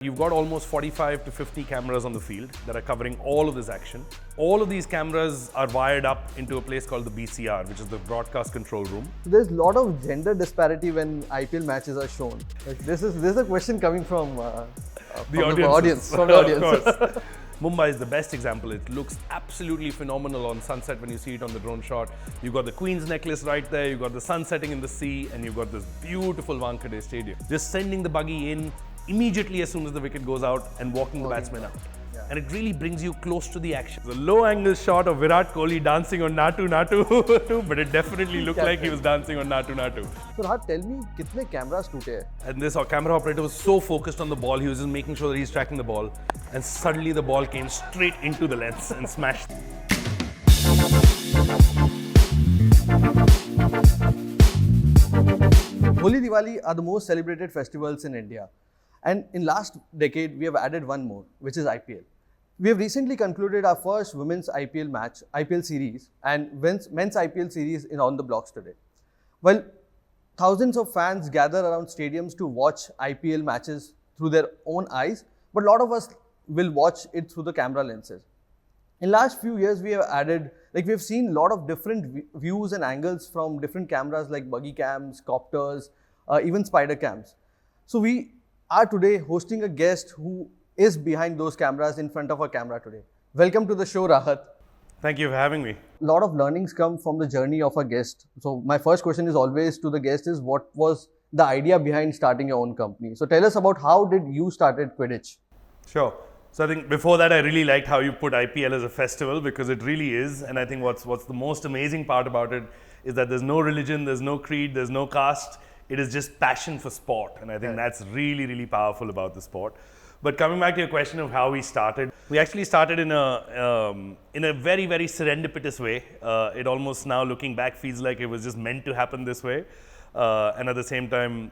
You've got almost 45 to 50 cameras on the field that are covering all of this action. All of these cameras are wired up into a place called the BCR, which is the Broadcast Control Room. There's a lot of gender disparity when IPL matches are shown. Like this is a question coming from the audience. From the audience. Of course. Mumbai is the best example. It looks absolutely phenomenal on sunset when you see it on the drone shot. You've got the Queen's Necklace right there, you've got the sun setting in the sea, and you've got this beautiful Wankhede Stadium. Just sending the buggy in immediately as soon as the wicket goes out and walking the batsman out. Yeah. And it really brings you close to the action. The low angle shot of Virat Kohli dancing on Naatu, but it definitely looked like he was dancing on Naatu. So Rahat, tell me, kitne cameras toote hai? And this camera operator was so focused on the ball, he was just making sure that he's tracking the ball. And suddenly the ball came straight into the lens and smashed. Holi, Diwali are the most celebrated festivals in India. And in last decade, we have added one more, which is IPL. We have recently concluded our first women's IPL series, and men's IPL series on the blocks today. Well, thousands of fans gather around stadiums to watch IPL matches through their own eyes, but a lot of us will watch it through the camera lenses. In last few years, we have seen a lot of different views and angles from different cameras like buggy cams, copters, even spider cams. So we are today hosting a guest who is behind those cameras in front of a camera today. Welcome to the show, Rahat. Thank you for having me. A lot of learnings come from the journey of a guest. So my first question is always to the guest is, what was the idea behind starting your own company? So tell us about how did you started Quidich? Sure. So I think before that, I really liked how you put IPL as a festival, because it really is. And I think what's the most amazing part about it is that there's no religion, there's no creed, there's no caste. It is just passion for sport, and I think that's really, really powerful about the sport. But coming back to your question of how we started, we actually started in a very, very serendipitous way. It almost now, looking back, feels like it was just meant to happen this way. And at the same time,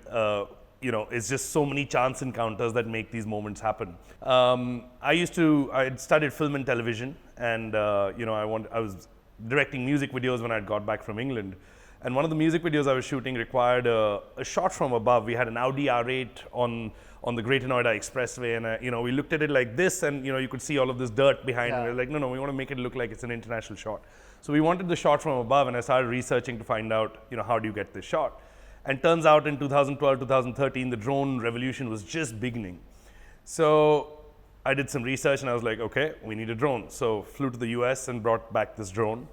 it's just so many chance encounters that make these moments happen. I had studied film and television, and I was directing music videos when I got back from England. And one of the music videos I was shooting required a shot from above. We had an Audi R8 on the Greater Noida Expressway, and we looked at it like this, and you could see all of this dirt behind. And we were like, no, we want to make it look like it's an international shot. So we wanted the shot from above, and I started researching to find out, how do you get this shot? And turns out in 2012, 2013, the drone revolution was just beginning. So I did some research, and I was like, okay, we need a drone. So flew to the US and brought back this drone.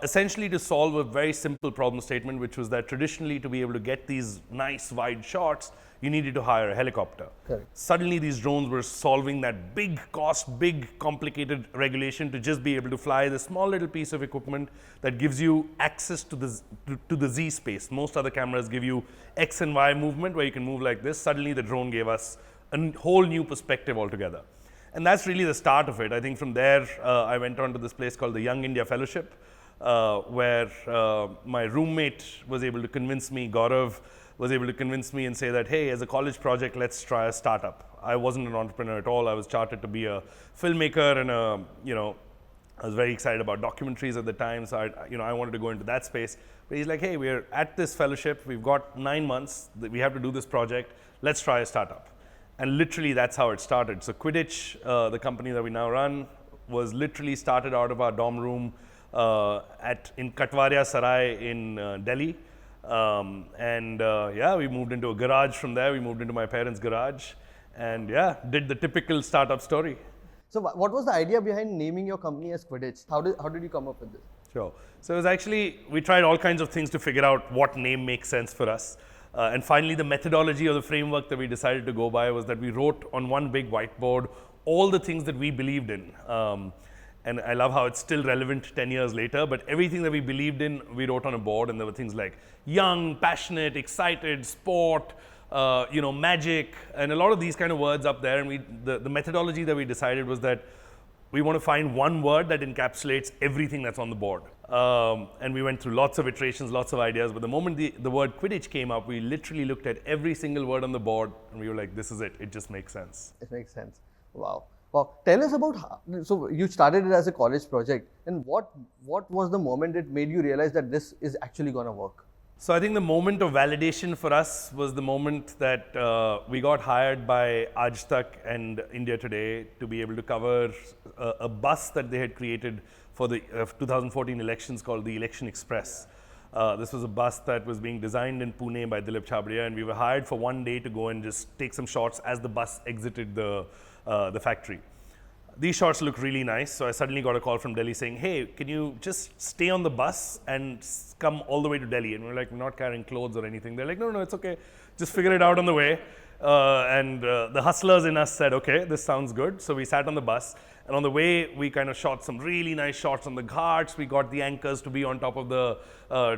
Essentially to solve a very simple problem statement, which was that traditionally, to be able to get these nice wide shots, you needed to hire a helicopter. Correct. Suddenly these drones were solving that big cost, big complicated regulation to just be able to fly this small little piece of equipment that gives you access to the Z space. Most other cameras give you X and Y movement where you can move like this. Suddenly the drone gave us a whole new perspective altogether. And that's really the start of it. I think from there, I went on to this place called the Young India Fellowship, where my roommate was able to convince me, Gaurav was able to convince me and say that, hey, as a college project, let's try a startup. I wasn't an entrepreneur at all. I was chartered to be a filmmaker, and I was very excited about documentaries at the time. So I wanted to go into that space. But he's like, hey, we're at this fellowship. We've got 9 months. We have to do this project. Let's try a startup. And literally, that's how it started. So Quidich, the company that we now run, was literally started out of our dorm room in Katwaria Sarai in Delhi. We moved into a garage from there. We moved into my parents' garage, and did the typical startup story. So what was the idea behind naming your company as Quidich? How did you come up with this? Sure. So it was actually, we tried all kinds of things to figure out what name makes sense for us. And finally, the methodology or the framework that we decided to go by was that we wrote on one big whiteboard all the things that we believed in. And I love how it's still relevant 10 years later, but everything that we believed in, we wrote on a board, and there were things like young, passionate, excited, sport, magic, and a lot of these kind of words up there. And the methodology that we decided was that we want to find one word that encapsulates everything that's on the board. And we went through lots of iterations, lots of ideas, but the moment the word Quidich came up, we literally looked at every single word on the board, and we were like, this is it. It just makes sense. It makes sense. Wow. Well, tell us about so you started it as a college project, and what was the moment that made you realize that this is actually going to work? So I think the moment of validation for us was the moment that we got hired by Aaj Tak and India Today to be able to cover a bus that they had created for the 2014 elections called the Election Express. This was a bus that was being designed in Pune by Dilip Chhabria, and we were hired for one day to go and just take some shots as the bus exited the factory. These shots look really nice, so I suddenly got a call from Delhi saying, hey, can you just stay on the bus and come all the way to Delhi? And we're like, we're not carrying clothes or anything. They're like, no, it's okay. Just figure it out on the way. And the hustlers in us said, okay, this sounds good. So we sat on the bus. And on the way, we kind of shot some really nice shots on the ghats. We got the anchors to be on top of the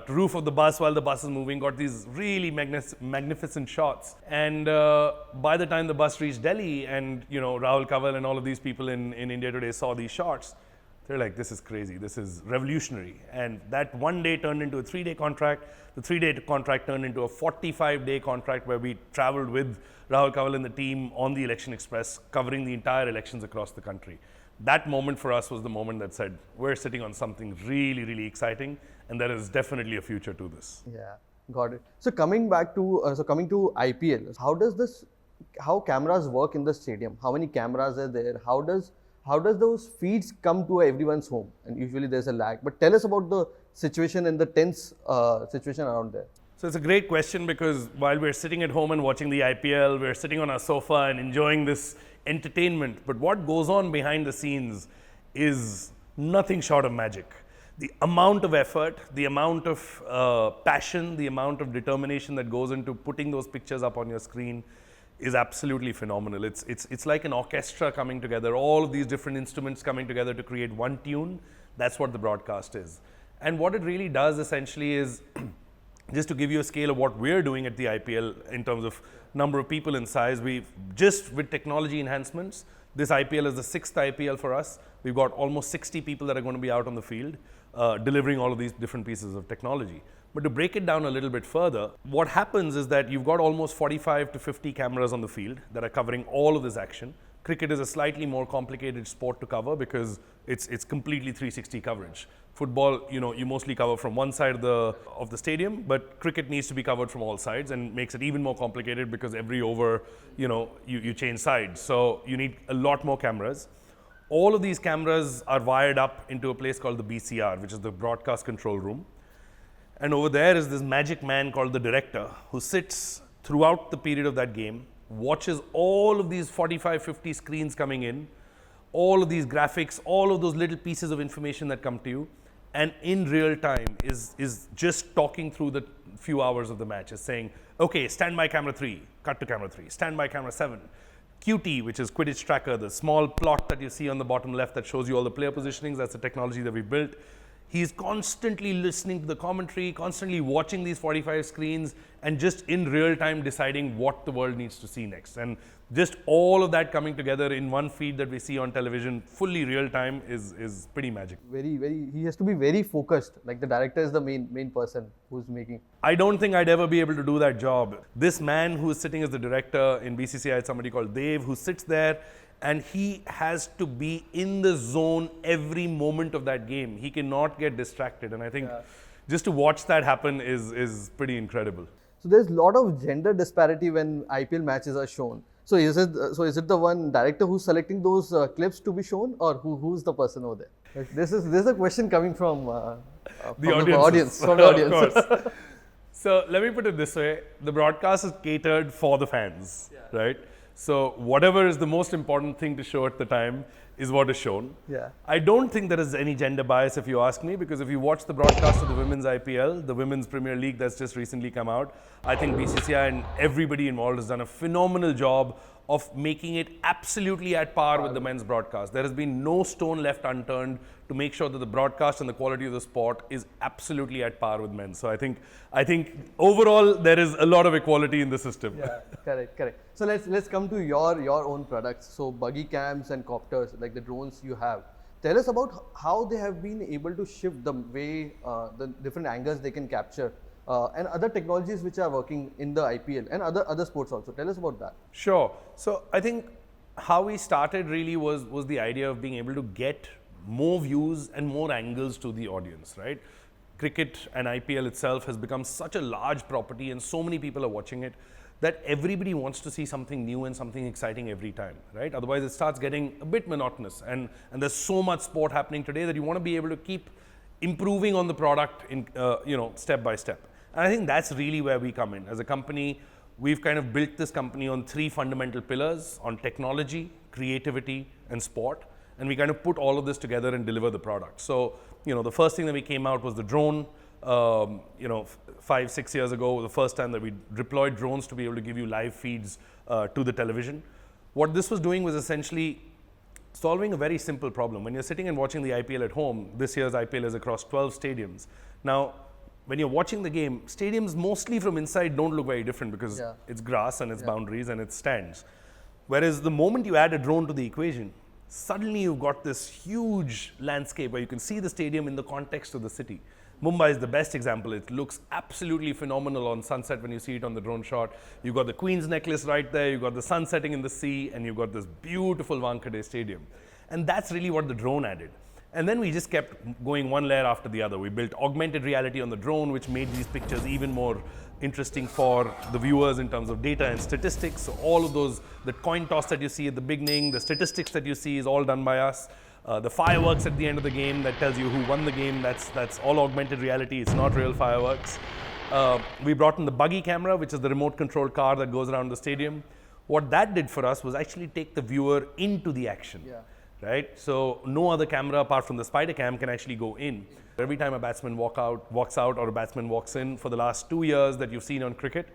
roof of the bus while the bus is moving. Got these really magnificent shots. And by the time the bus reached Delhi, and Rahul Kanwal and all of these people in India Today saw these shots, they're like, this is crazy. This is revolutionary. And that one day turned into a 3-day contract. The 3-day contract turned into a 45-day contract where we traveled with Rahul Kanwal and the team on the Election Express, covering the entire elections across the country. That moment for us was the moment that said, we're sitting on something really, really exciting, and there is definitely a future to this. Yeah, got it. So coming to IPL, how cameras work in the stadium? How many cameras are there? How does those feeds come to everyone's home? And usually there's a lag. But tell us about the situation and the tense situation around there. So it's a great question, because while we're sitting at home and watching the IPL, we're sitting on our sofa and enjoying this entertainment. But what goes on behind the scenes is nothing short of magic. The amount of effort, the amount of passion, the amount of determination that goes into putting those pictures up on your screen is absolutely phenomenal. It's like an orchestra coming together, all of these different instruments coming together to create one tune. That's what the broadcast is. And what it really does essentially is, just to give you a scale of what we're doing at the IPL in terms of number of people in size, we've just with technology enhancements, this IPL is the 6th IPL for us. We've got almost 60 people that are going to be out on the field delivering all of these different pieces of technology. But to break it down a little bit further, what happens is that you've got almost 45 to 50 cameras on the field that are covering all of this action. Cricket is a slightly more complicated sport to cover because it's completely 360 coverage. Football, you mostly cover from one side of the stadium, but cricket needs to be covered from all sides, and makes it even more complicated because every over, you change sides. So you need a lot more cameras. All of these cameras are wired up into a place called the BCR, which is the broadcast control room. And over there is this magic man called the director, who sits throughout the period of that game, watches all of these 45, 50 screens coming in, all of these graphics, all of those little pieces of information that come to you, and in real time is just talking through the few hours of the match, is saying, okay, stand by camera 3, cut to camera 3, stand by camera 7. QT, which is Quidich Tracker, the small plot that you see on the bottom left that shows you all the player positionings, that's the technology that we built. He's constantly listening to the commentary, constantly watching these 45 screens, and just in real time deciding what the world needs to see next. And just all of that coming together in one feed that we see on television, fully real time, is pretty magic. He has to be very focused. Like the director is the main person who's making. I don't think I'd ever be able to do that job. This man who's sitting as the director in BCCI is somebody called Dev, who sits there, and he has to be in the zone every moment of that game. He cannot get distracted. And I think just to watch that happen is pretty incredible. So there's a lot of gender disparity when IPL matches are shown. So is it the one director who's selecting those clips to be shown, or who's the person over there? Like this is a question coming from the audience. Of course. So let me put it this way: the broadcast is catered for the fans, right? So whatever is the most important thing to show at the time is what is shown. Yeah. I don't think there is any gender bias, if you ask me, because if you watch the broadcast of the Women's IPL, the Women's Premier League that's just recently come out, I think BCCI and everybody involved has done a phenomenal job of making it absolutely at par with the men's broadcast. There has been no stone left unturned to make sure that the broadcast and the quality of the sport is absolutely at par with men. So I think overall there is a lot of equality in the system. Yeah, correct. So let's come to your own products. So buggy cams and copters, like the drones you have. Tell us about how they have been able to shift the way the different angles they can capture. And other technologies which are working in the IPL and other sports also. Tell us about that. Sure. So I think how we started really was the idea of being able to get more views and more angles to the audience, right? cricket and IPL itself has become such a large property and so many people are watching it that everybody wants to see something new and something exciting every time, right? Otherwise it starts getting a bit monotonous, and there's so much sport happening today that you want to be able to keep improving on the product in, step by step. And I think that's really where we come in. As a company, we've kind of built this company on 3 fundamental pillars: on technology, creativity, and sport. And we kind of put all of this together and deliver the product. So, the first thing that we came out was the drone. 5-6 years ago, the first time that we deployed drones to be able to give you live feeds to the television. What this was doing was essentially solving a very simple problem. When you're sitting and watching the IPL at home, this year's IPL is across 12 stadiums. Now, when you're watching the game, stadiums mostly from inside don't look very different because it's grass and it's boundaries and it's stands. Whereas the moment you add a drone to the equation, suddenly you've got this huge landscape where you can see the stadium in the context of the city. Mumbai is the best example. It looks absolutely phenomenal on sunset when you see it on the drone shot. You've got the Queen's Necklace right there, you've got the sun setting in the sea, and you've got this beautiful Wankhede Stadium. And that's really what the drone added. And then we just kept going one layer after the other. We built augmented reality on the drone, which made these pictures even more interesting for the viewers in terms of data and statistics. So all of those, the coin toss that you see at the beginning, the statistics that you see is all done by us. The fireworks at the end of the game that tells you who won the game, that's all augmented reality. It's not real fireworks. We brought in the buggy camera, which is the remote controlled car that goes around the stadium. What that did for us was actually take the viewer into the action. Right? So no other camera apart from the spider cam can actually go in. Every time a batsman walks out or a batsman walks in for the last 2 years that you've seen on cricket,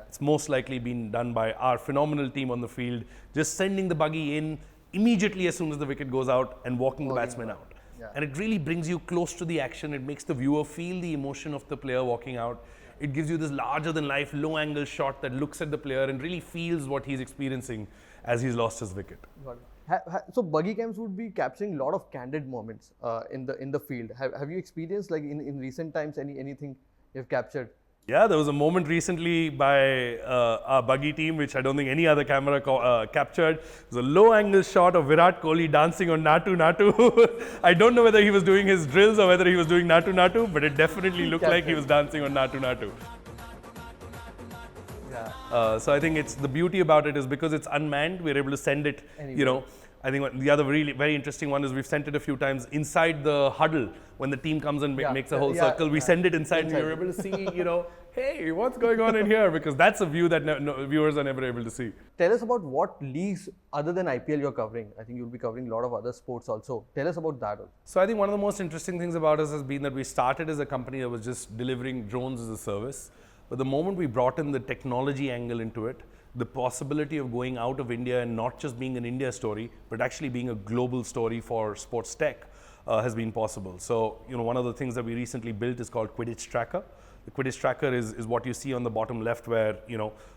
it's most likely been done by our phenomenal team on the field, just sending the buggy in immediately as soon as the wicket goes out and walking the batsman out. And it really brings you close to the action. It makes the viewer feel the emotion of the player walking out. It gives you this larger than life low angle shot that looks at the player and really feels what he's experiencing as he's lost his wicket. So buggy cams would be capturing a lot of candid moments in the field. Have you experienced, like in recent times, anything you've captured? Yeah, there was a moment recently by our buggy team, which I don't think any other camera captured. It was a low-angle shot of Virat Kohli dancing on Naatu. I don't know whether he was doing his drills or whether he was doing Naatu, but it definitely looked like he was dancing on Naatu. So I think it's the beauty about it is because it's unmanned, we're able to send it, I think the other really very interesting one is we've sent it a few times inside the huddle when the team comes and makes a whole circle. We send it inside and you're able to see, hey, what's going on in here? Because that's a view that viewers are never able to see. Tell us about what leagues other than IPL you're covering. I think you'll be covering a lot of other sports also. Tell us about that. So I think one of the most interesting things about us has been that we started as a company that was just delivering drones as a service. But the moment we brought in the technology angle into it, the possibility of going out of India and not just being an India story, but actually being a global story for sports tech has been possible. So, one of the things that we recently built is called Quidich Tracker. The Quidich Tracker is what you see on the bottom left where,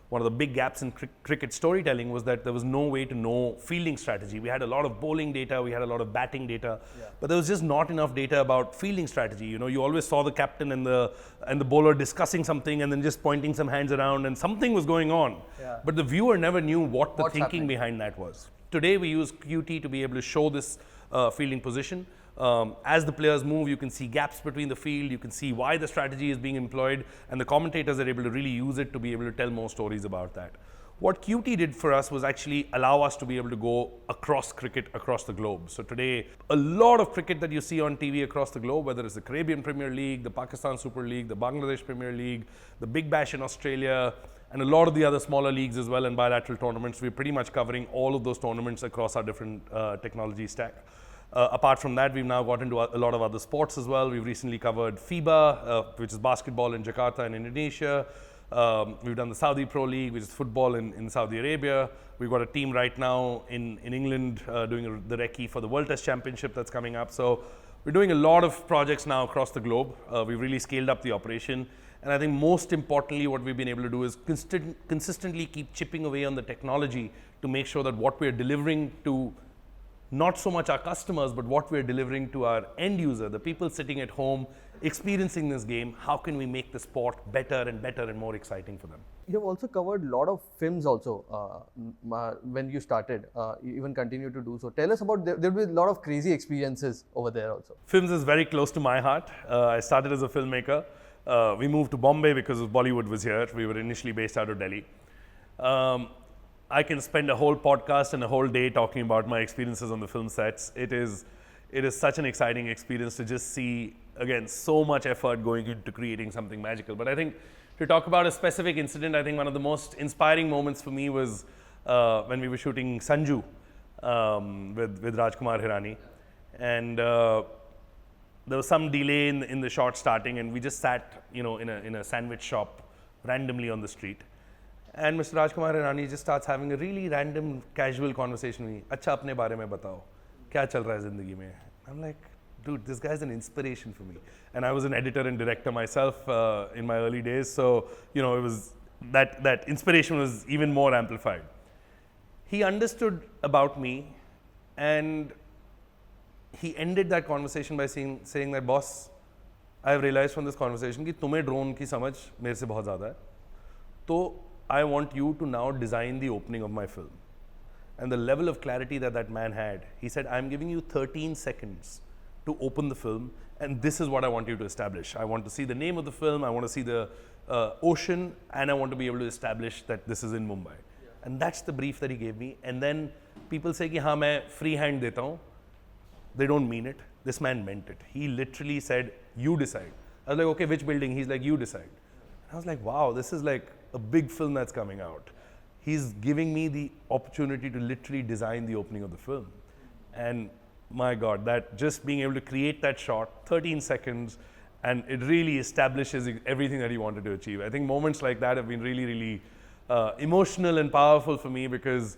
one of the big gaps in cricket storytelling was that there was no way to know fielding strategy. We had a lot of bowling data, we had a lot of batting data, but there was just not enough data about fielding strategy. You always saw the captain and the bowler discussing something and then just pointing some hands around and something was going on. But the viewer never knew what the thinking behind that was. Today we use QT to be able to show this fielding position. As the players move, you can see gaps between the field, you can see why the strategy is being employed, and the commentators are able to really use it to be able to tell more stories about that. What QT did for us was actually allow us to be able to go across cricket across the globe. So today, a lot of cricket that you see on TV across the globe, whether it's the Caribbean Premier League, the Pakistan Super League, the Bangladesh Premier League, the Big Bash in Australia, and a lot of the other smaller leagues as well and bilateral tournaments, we're pretty much covering all of those tournaments across our different technology stack. Apart from that, we've now got into a lot of other sports as well. We've recently covered FIBA, which is basketball in Jakarta in Indonesia. We've done the Saudi Pro League, which is football in Saudi Arabia. We've got a team right now in England doing the recce for the World Test Championship that's coming up. So we're doing a lot of projects now across the globe. We've really scaled up the operation. And I think most importantly, what we've been able to do is consistently keep chipping away on the technology to make sure that what we're delivering to not so much our customers, but what we're delivering to our end user, the people sitting at home experiencing this game, how can we make the sport better and better and more exciting for them? you have also covered a lot of films also when you started. You even continue to do so. Tell us about, there'll be a lot of crazy experiences over there also. Films is very close to my heart. I started as a filmmaker. We moved to Bombay because Bollywood was here. We were initially based out of Delhi. I can spend a whole podcast and a whole day talking about my experiences on the film sets. It is such an exciting experience to just see, again, so much effort going into creating something magical. But I think to talk about a specific incident, I think one of the most inspiring moments for me was when we were shooting Sanju with Rajkumar Hirani. And there was some delay in the shot starting, and we just sat, in a sandwich shop randomly on the street. And Mr. Rajkumar Hirani just starts having a really random, casual conversation with me. अच्छा अपने बारे में बताओ, क्या चल रहा है ज़िंदगी में? I'm like, dude, this guy's an inspiration for me. And I was an editor and director myself in my early days, so it was that inspiration was even more amplified. He understood about me, and he ended that conversation by saying that, boss, I have realized from this conversation कि तुम्हें drone की समझ मेरे से बहुत ज़्यादा है. तो I want you to now design the opening of my film. And the level of clarity that man had, he said, I'm giving you 13 seconds to open the film, and this is what I want you to establish. I want to see the name of the film, I want to see the ocean, and I want to be able to establish that this is in Mumbai. Yeah. And that's the brief that he gave me. And then people say, कि हाँ मैं free hand देता हूँ. They don't mean it. This man meant it. He literally said, you decide. I was like, okay, which building? He's like, you decide. And I was like, wow, this is like a big film that's coming out. He's giving me the opportunity to literally design the opening of the film. And my God, that just being able to create that shot, 13 seconds, and it really establishes everything that he wanted to achieve. I think moments like that have been really, really emotional and powerful for me, because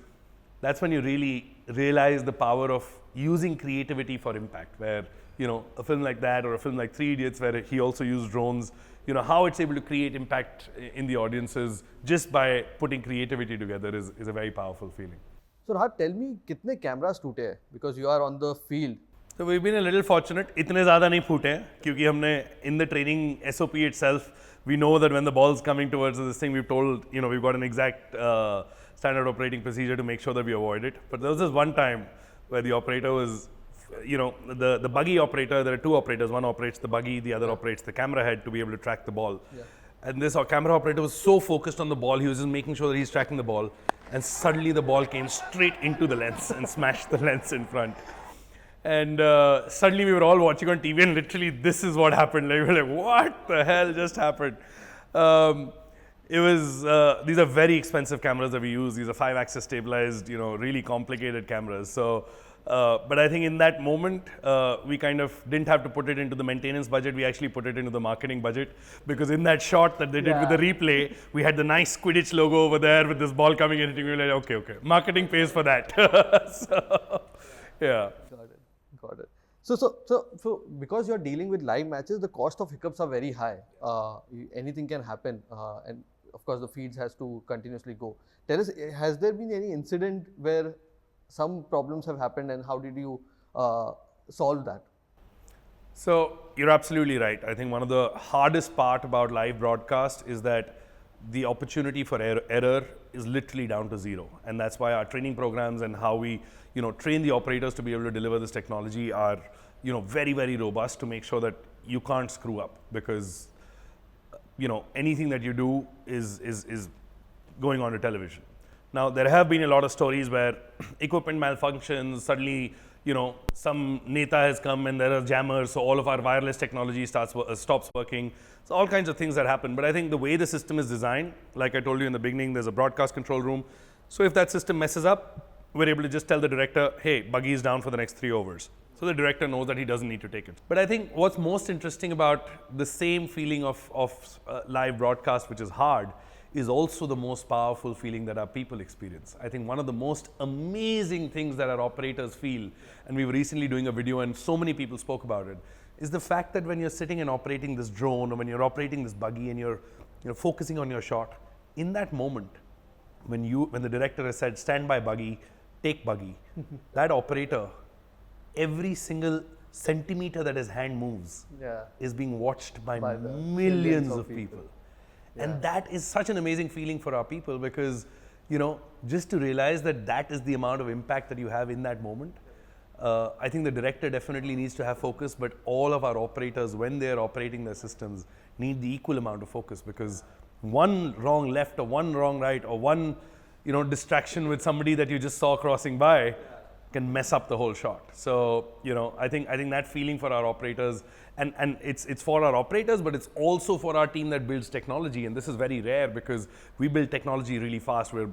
that's when you really realize the power of using creativity for impact, where, a film like that or a film like Three Idiots, where he also used drones, how it's able to create impact in the audiences just by putting creativity together is a very powerful feeling. So Rahat, tell me, कितने cameras टूटे हैं? Because you are on the field. So we've been a little fortunate. इतने ज़्यादा नहीं फूटे हैं, क्योंकि हमने in the training SOP itself, we know that when the ball's coming towards this thing, we've told, we've got an exact standard operating procedure to make sure that we avoid it. But there was this one time where the operator was, the buggy operator, there are two operators. One operates the buggy, the other operates the camera head to be able to track the ball. Yeah. And this camera operator was so focused on the ball, he was just making sure that he's tracking the ball. And suddenly the ball came straight into the lens and smashed the lens in front. And suddenly we were all watching on TV, and literally this is what happened. Like, we were like, what the hell just happened? It was, these are very expensive cameras that we use. These are 5-axis stabilized, really complicated cameras. So, but I think in that moment, we kind of didn't have to put it into the maintenance budget. We actually put it into the marketing budget, because in that shot that they did with the replay, we had the nice Quidich logo over there with this ball coming in. We were like, okay, marketing pays for that. So, yeah. Got it. So because you're dealing with live matches, the cost of hiccups are very high. Anything can happen, and of course the feeds has to continuously go. Tell us, has there been any incident where some problems have happened, and how did you solve that? So you're absolutely right. I think one of the hardest part about live broadcast is that the opportunity for error is literally down to zero. And that's why our training programs and how we, train the operators to be able to deliver this technology are, very, very robust to make sure that you can't screw up, because, anything that you do is going on to television. Now, there have been a lot of stories where equipment malfunctions, suddenly, some neta has come and there are jammers, so all of our wireless technology stops working. So all kinds of things that happen. But I think the way the system is designed, like I told you in the beginning, there's a broadcast control room. So if that system messes up, we're able to just tell the director, hey, buggy is down for the next 3 overs. So the director knows that he doesn't need to take it. But I think what's most interesting about the same feeling of live broadcast, which is hard, is also the most powerful feeling that our people experience. I think one of the most amazing things that our operators feel, and we were recently doing a video and so many people spoke about it, is the fact that when you're sitting and operating this drone, or when you're operating this buggy and you're focusing on your shot, in that moment, when the director has said, stand by buggy, take buggy, that operator, every single centimeter that his hand moves is being watched by millions of people. And that is such an amazing feeling for our people because, just to realize that that is the amount of impact that you have in that moment. I think the director definitely needs to have focus, but all of our operators, when they're operating their systems, need the equal amount of focus because one wrong left or one wrong right or one, distraction with somebody that you just saw crossing by can mess up the whole shot. So, I think that feeling for our operators, and it's for our operators, but it's also for our team that builds technology. And this is very rare because we build technology really fast. We're,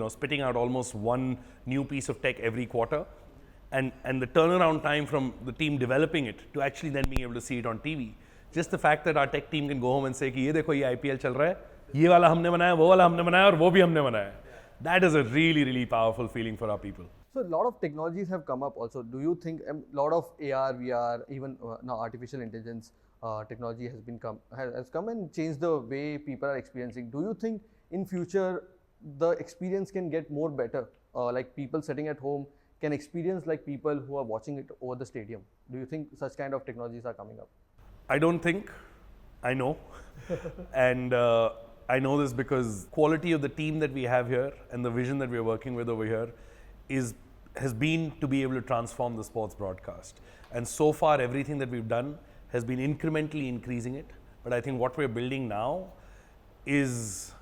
spitting out almost one new piece of tech every quarter. And the turnaround time from the team developing it to actually then being able to see it on TV. Just the fact that our tech team can go home and say कि ये देखो ये IPL चल रहा है, ये वाला हमने बनाया, वो वाला हमने बनाया और वो भी हमने बनाया. That is a really, really powerful feeling for our people. So a lot of technologies have come up also. Do you think a lot of AR, VR, even now artificial intelligence technology has come and changed the way people are experiencing? Do you think in future the experience can get more better? Like people sitting at home can experience like people who are watching it over the stadium. Do you think such kind of technologies are coming up? I don't think. I know. And I know this because quality of the team that we have here and the vision that we're working with over here has been to be able to transform the sports broadcast. And so far, everything that we've done has been incrementally increasing it. But I think what we're building now is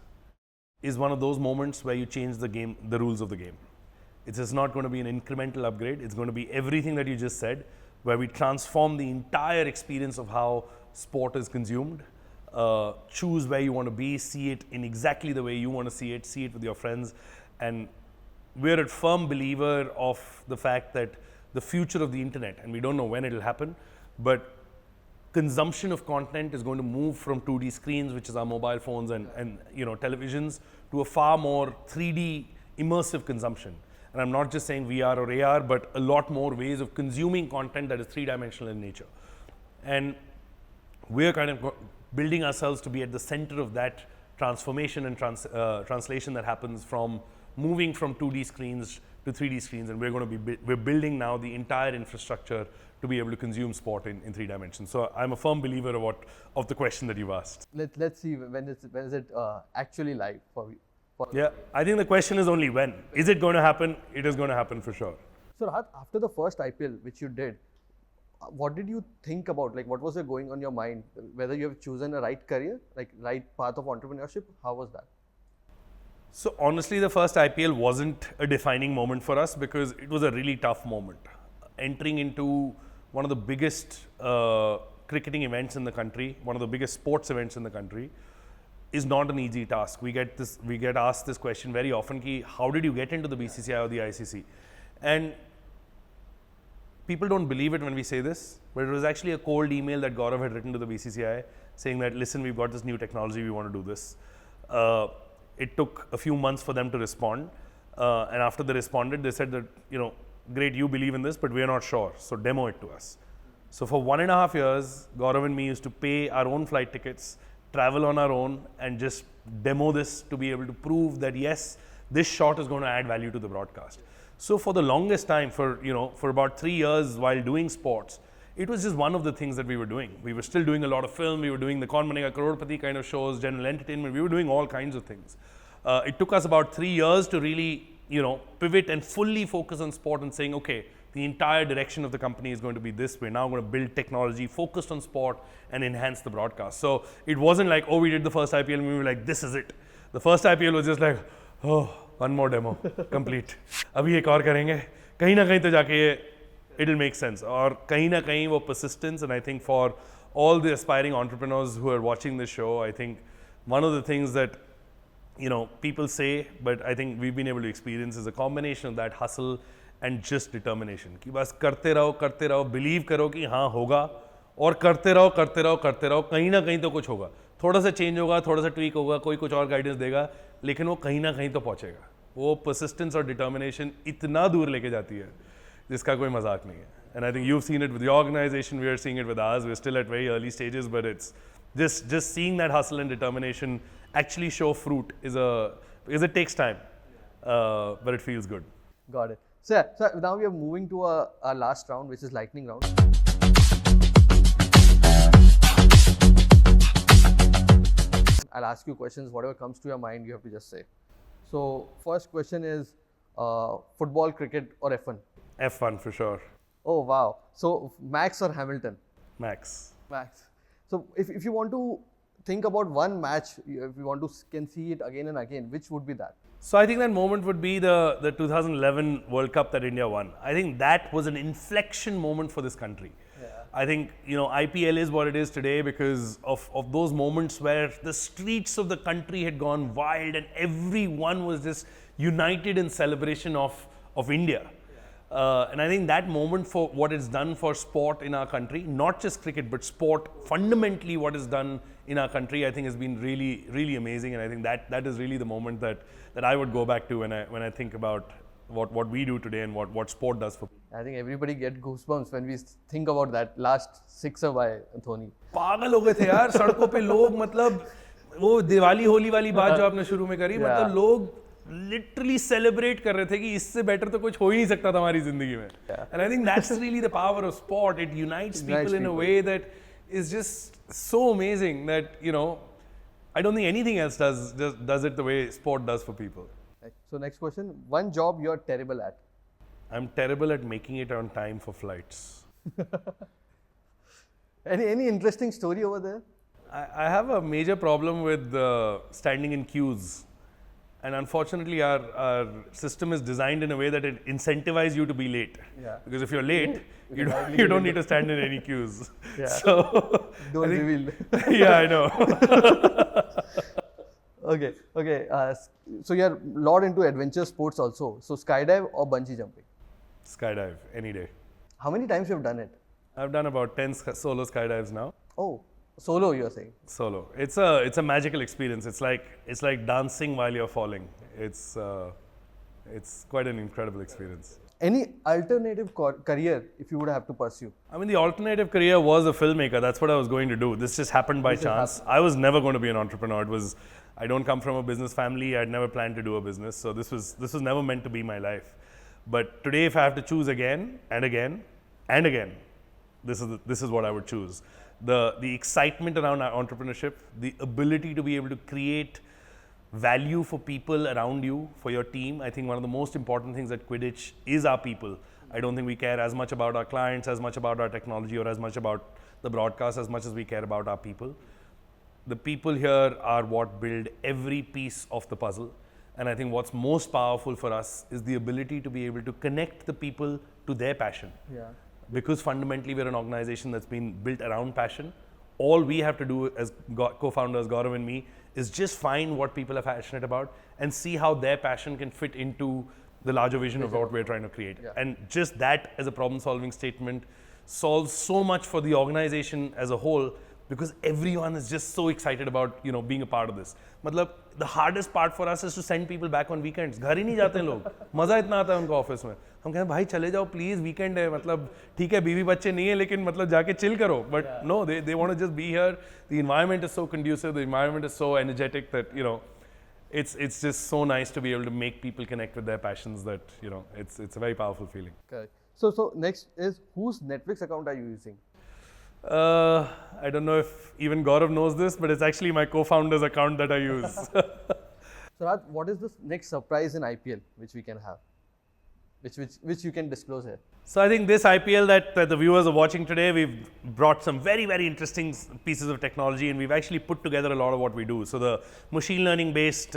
one of those moments where you change the rules of the game. It's just not going to be an incremental upgrade. It's going to be everything that you just said, where we transform the entire experience of how sport is consumed. Choose where you want to be, see it in exactly the way you want to see it with your friends. And we're a firm believer of the fact that the future of the internet, and we don't know when it'll happen, but consumption of content is going to move from 2D screens, which is our mobile phones and televisions, to a far more 3D immersive consumption. And I'm not just saying VR or AR, but a lot more ways of consuming content that is three-dimensional in nature. And we're kind of building ourselves to be at the center of that transformation and translation that happens from moving from 2D screens to 3D screens. And we're building now the entire infrastructure to be able to consume sport in 3 dimensions. So I'm a firm believer of the question that you've asked. Let's see when is it actually live for you. Yeah, I think the question is only when. Is it going to happen? It is going to happen for sure. So Rahat, after the first IPL which you did, what did you think about? Like, what was going on your mind? Whether you have chosen a right career, like right path of entrepreneurship? How was that? So honestly, the first IPL wasn't a defining moment for us because it was a really tough moment. Entering into one of the biggest cricketing events in the country, one of the biggest sports events in the country, is not an easy task. We get asked this question very often, ki, how did you get into the BCCI or the ICC? And people don't believe it when we say this, but it was actually a cold email that Gaurav had written to the BCCI saying that, listen, we've got this new technology, we want to do this. It took a few months for them to respond. And after they responded, they said that, great, you believe in this, but we're not sure, so demo it to us. So for 1.5 years, Gaurav and me used to pay our own flight tickets, travel on our own, and just demo this to be able to prove that yes, this shot is going to add value to the broadcast. So for the longest time, for about 3 years while doing sports, it was just one of the things that we were doing. We were still doing a lot of film, we were doing the Kaun Banega Crorepati kind of shows, general entertainment, we were doing all kinds of things. It took us about 3 years to really, pivot and fully focus on sport and saying, okay, the entire direction of the company is going to be this. We're now going to build technology focused on sport and enhance the broadcast. So it wasn't like, oh, we did the first IPL and we were like, this is it. The first IPL was just like, oh, one more demo, complete. Abhi ek aur karenge. Kahin na kahin to jaake it'll make sense. Or kahin na kahin wo persistence. And I think for all the aspiring entrepreneurs who are watching this show, I think one of the things that people say, but I think we've been able to experience is a combination of that hustle and just determination. कि बस करते रहो, believe करो कि हाँ होगा और करते रहो, कहीं ना कहीं तो कुछ होगा. थोड़ा सा change होगा, थोड़ा सा tweak होगा, कोई कुछ और guidance देगा, लेकिन वो कहीं ना कहीं तो पहुँचेगा. वो persistence और determination इतना दूर लेके जाती है, जिसका कोई मजाक नहीं है. And I think you've seen it with your organization, we are seeing it with ours. We're still at very early stages, but it's just seeing that hustle and determination actually show fruit because it takes time, but it feels good. Got it. So now we are moving to our last round, which is lightning round. I'll ask you questions. Whatever comes to your mind, you have to just say. So, first question is football, cricket, or F1? F1 for sure. Oh, wow. So, Max or Hamilton? Max. Max. So, if you want to think about one match, if you want to can see it again and again, which would be that? So I think that moment would be the 2011 World Cup that India won. I think that was an inflection moment for this country. Yeah. I think, IPL is what it is today because of those moments where the streets of the country had gone wild and everyone was just united in celebration of India. And I think that moment for what it's done for sport in our country, not just cricket, but sport, fundamentally what is done in our country, I think has been really, really amazing. And I think that is really the moment that I would go back to when I think about what we do today and what sport does for people. I think everybody get goosebumps when we think about that last sixer by Dhoni. पागल हो गए थे यार सड़कों पे लोग मतलब वो दिवाली होली वाली बात जो आपने शुरू में करी मतलब लोग लिटरली सेलिब्रेट कर रहे थे कि इससे बेटर तो कुछ हो ही नहीं सकता था हमारी जिंदगी में and I think that's really the power of sport it unites people in a way that is just so amazing that I don't think anything else does it the way sport does for people. So next question, one job you're terrible at? I'm terrible at making it on time for flights. Any interesting story over there? I have a major problem with standing in queues. And unfortunately, our system is designed in a way that it incentivizes you to be late. Yeah. Because if you're late, you don't need to stand in any queues. Yeah. So don't reveal. Yeah, I know. Okay. So you're a lot into adventure sports also. So skydive or bungee jumping? Skydive, any day. How many times you've done it? I've done about 10 solo skydives now. Oh. Solo, you're saying? Solo. It's a magical experience. It's like dancing while you're falling. It's quite an incredible experience. Any alternative career if you would have to pursue? I mean, the alternative career was a filmmaker. That's what I was going to do. This just happened by chance. I was never going to be an entrepreneur. I don't come from a business family. I'd never planned to do a business. So this was never meant to be my life. But today, if I have to choose again and again and again, this is what I would choose. The excitement around our entrepreneurship, the ability to be able to create value for people around you, for your team. I think one of the most important things at Quidich is our people. I don't think we care as much about our clients, as much about our technology, or as much about the broadcast, as much as we care about our people. The people here are what build every piece of the puzzle. And I think what's most powerful for us is the ability to be able to connect the people to their passion. Yeah. Because fundamentally we're an organization that's been built around passion. All we have to do as co-founders, Gaurav and me, is just find what people are passionate about and see how their passion can fit into the larger vision of what we're trying to create. Yeah. And just that as a problem-solving statement solves so much for the organization as a whole because everyone is just so excited about being a part of this. मतलब the hardest part for us is to send people back on weekends. घर ही नहीं जाते लोग. मजा इतना आता है उनको ऑफिस में. हम कहते हैं भाई चले जाओ प्लीज वीकेंड है मतलब ठीक है बीवी बच्चे नहीं है लेकिन मतलब जाके चिल करो. But no, they want to just be here. The environment is so conducive. The environment is so energetic that it's just so nice to be able to make people connect with their passions that it's a very powerful feeling. Correct. So next is whose Netflix account are you using? I don't know if even Gaurav knows this, but it's actually my co-founder's account that I use. So Rahat, what is the next surprise in IPL which we can have? Which you can disclose here? So I think this IPL that the viewers are watching today, we've brought some very, very interesting pieces of technology and we've actually put together a lot of what we do. So the machine learning based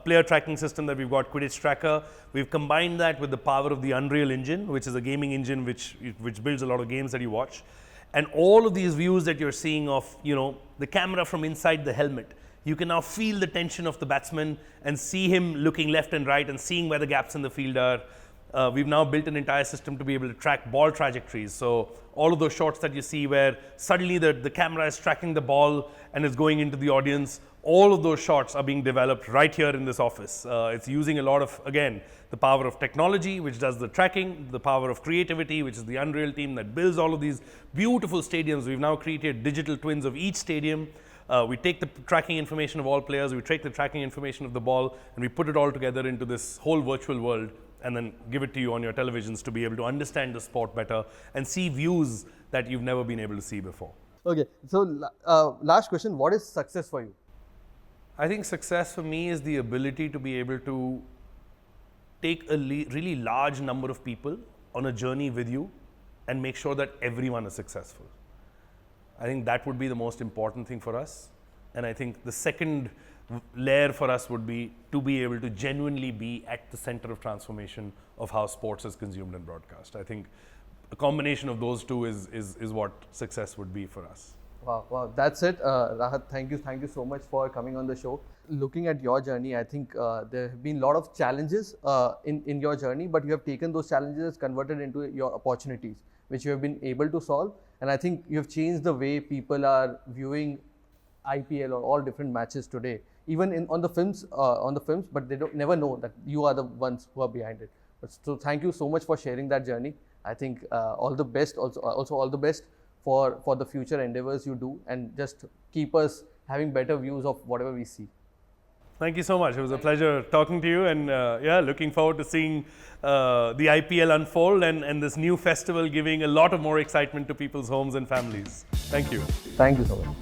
player tracking system that we've got, Quidich Tracker, we've combined that with the power of the Unreal Engine, which is a gaming engine which builds a lot of games that you watch. And all of these views that you're seeing of, the camera from inside the helmet, you can now feel the tension of the batsman and see him looking left and right and seeing where the gaps in the field are. We've now built an entire system to be able to track ball trajectories. So all of those shots that you see where suddenly the camera is tracking the ball and is going into the audience, all of those shots are being developed right here in this office. It's using a lot of, again, the power of technology, which does the tracking, the power of creativity, which is the Unreal team that builds all of these beautiful stadiums. We've now created digital twins of each stadium. We take the tracking information of all players, we take the tracking information of the ball, and we put it all together into this whole virtual world and then give it to you on your televisions to be able to understand the sport better and see views that you've never been able to see before. Okay, so last question, what is success for you? I think success for me is the ability to be able to take a really large number of people on a journey with you and make sure that everyone is successful. I think that would be the most important thing for us. And I think the second layer for us would be to be able to genuinely be at the center of transformation of how sports is consumed and broadcast. I think a combination of those two is what success would be for us. Wow, that's it. Rahat, thank you so much for coming on the show. Looking at your journey, I think there have been a lot of challenges in your journey, but you have taken those challenges, converted into your opportunities, which you have been able to solve. And I think you have changed the way people are viewing IPL or all different matches today, even on the films, but they never know that you are the ones who are behind it. So thank you so much for sharing that journey. I think all the best, also all the best for the future endeavors you do, and just keep us having better views of whatever we see. Thank you so much. It was a pleasure talking to you, and looking forward to seeing the IPL unfold and this new festival giving a lot of more excitement to people's homes and families. Thank you. Thank you so much.